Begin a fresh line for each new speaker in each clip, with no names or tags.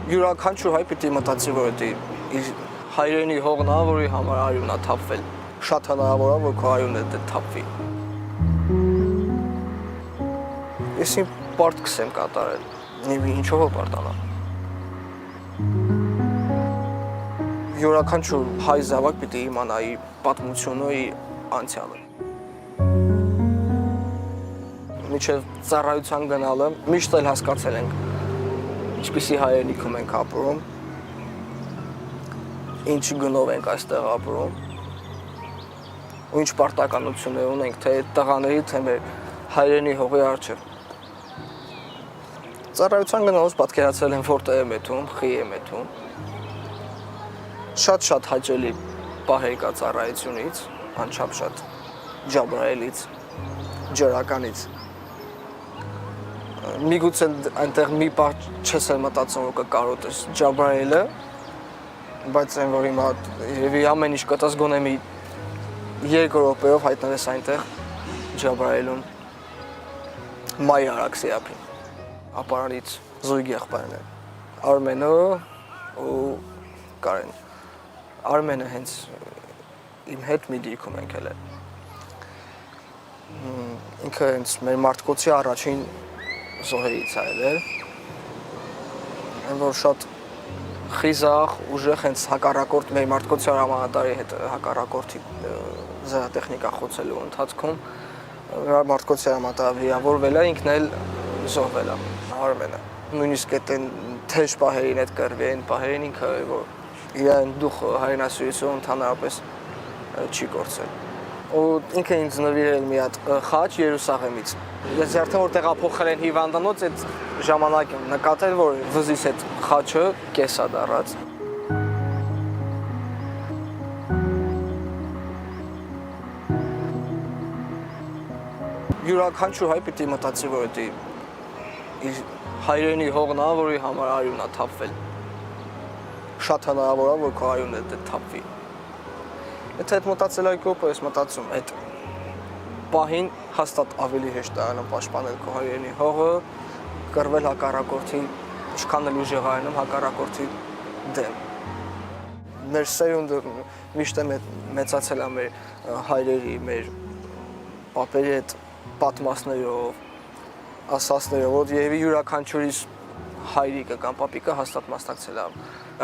Յուրաքանչյուր հայ պիտի մտածի, որ դա իր հայրենի հողն է, որի համար արյունն է թափվել։ Շատ հնարավոր է, որ քո արյունը դա թափվի։ Ես իմ պարտքս եմ կատարել, ինչով է պարտանալ։ Յուրաքանչյուր հայ զավակ պիտի իմանա իր պատմությունը, իր անցյալը։ Մինչև ծառայության գնալը միշտ էլ հասկացել ենք, ինչպիսի հայրենիքում ենք ապրում, ինչ գնով ենք այստեղ ապրում, ու ինչ պարտականություններ ունենք, թե տղաների, թե մեր հայրենի հողի առջև։ Ծառայության գնալուց պատկերացրել եմ, որտեղ եմ եթում, խի եմ եթում։ Շատ հաճելի պահեր կա ծառայությունից, անչափ շատ Ջաբրայելից, ջրականից։ Միգուցե այնտեղ մի պահ չես էլ մտածում, որ կկարոտես Ջաբրայելը, բայց այն որ հիմա երևի ամեն ինչ կտած գոնե մի 2 րոպեով հայտնվես այնտեղ Ջաբրայելում մայ արաքսի ափին։ Ապարանից զույգ եղբայրն են, Արմենը ու Կարեն։ Արմենը հենց իմ հետ մի դիրքում ենք ելել։ Ինքը հենց մեր մարդկոցի առաջին զոհերից է ելել։ Այն որ շատ խիզախ, ուժեղ հենց հակառակորդ մեր մարդկոցի հրամանատարի հետ հակառակորդի զրահտեխնիկա խոցելու ընթացքում մարդկոցի հրամանատարը վիրավորվել է, ինքն էլ զոհվել է, Արմենը։ Նույնիսկ այդ թեժ պահերին, այդ կռվի պահերին ինքը որ իրեն դուխ հայրենասիրություն ընդհանրապես չի կորցրել։ Ու ինքը ինձ նվիրել մի հատ խաչ Երուսաղեմից։ Ես արդեն որ տեղափոխել են հիվանդանոց, այդ ժամանակ եմ նկատել, որ վզիս այդ խաչը կես է դառած։ Յուրաքանչյուր հայ պիտի մտածի, որ դա իր հայրենի հողն է, որի համար արյունն է թափվել։ Շատ հնարավոր է, որ քո արյունը դա թափվի։ Եթե այդ մտածելակերպով ես մտածում, այդ պահին հաստատ ավելի հեշտ է անում պաշտպանել քո հայրենի հողը, կռվել հակառակորդի, ինչքան էլ ուժեղ անում հակառակորդի դեմ։ Մեր սերունդը միշտ մեծացել է մեր հայրերի, մեր պապերի հետ պատմածներով, ասածներով, որ երևի յուրաքանչյուրիս հայրիկը կամ պապիկը հաստատ մասնակցել է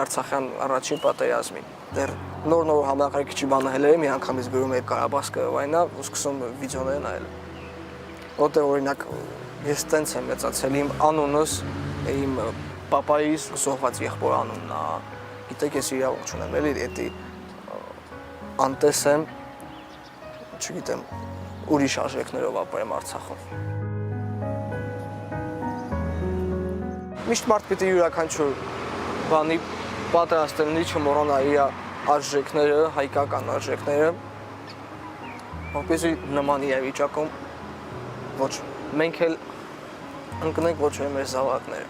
Արցախյան առաջին պատերազմին։ Դեռ նոր համակարգիչի բանը հելել մի անգամից գրում է Ղարաբաղը վայնա ու սկսում վիդեոներ նայել։ Որտեղ օրինակ ես տենց եմ մեծացել, իմ անունս իմ պապայիս զոհված եղբոր անունն է։ Գիտեք, ես իրավունք չունեմ, էլի էդի անտես եմ, չգիտեմ, ուրիշ արժեքներով ապրեմ Արցախում։ Միշտ մարդ պիտի յուրաքանչյուր բանի պատրաստելնի չմոռանա իր արժեքները, հայկական արժեքները, որպեսզի նման իրավիճակում ոչ մենք էլ ընկնենք, ոչ էլ մեր զավակները,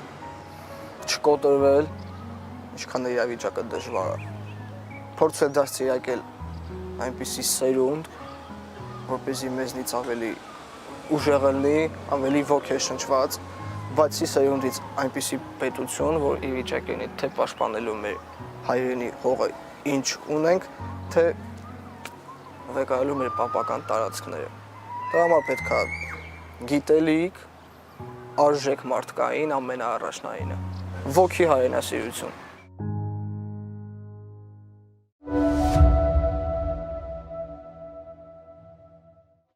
չկոտրվել, ինչքան իրավիճակը դժվար է, փորձել դաստիարակել այնպիսի սերունդ, որպեսզի մեզնից ավելի ուժեղ լինի, ավելի ոգեշնչված, բացի սերունդից այնպիսի պետություն, որ ի վիճակի լինի թե պաշտպանելու մեր հայրենի հողը ինչ ունենք, թե վկայելու մեր պապական տարածքները։ Դրա համար պետք է գիտելիք, արժեք մարդկային ամենաառաջնայինը, ոգի հայրենասիրություն։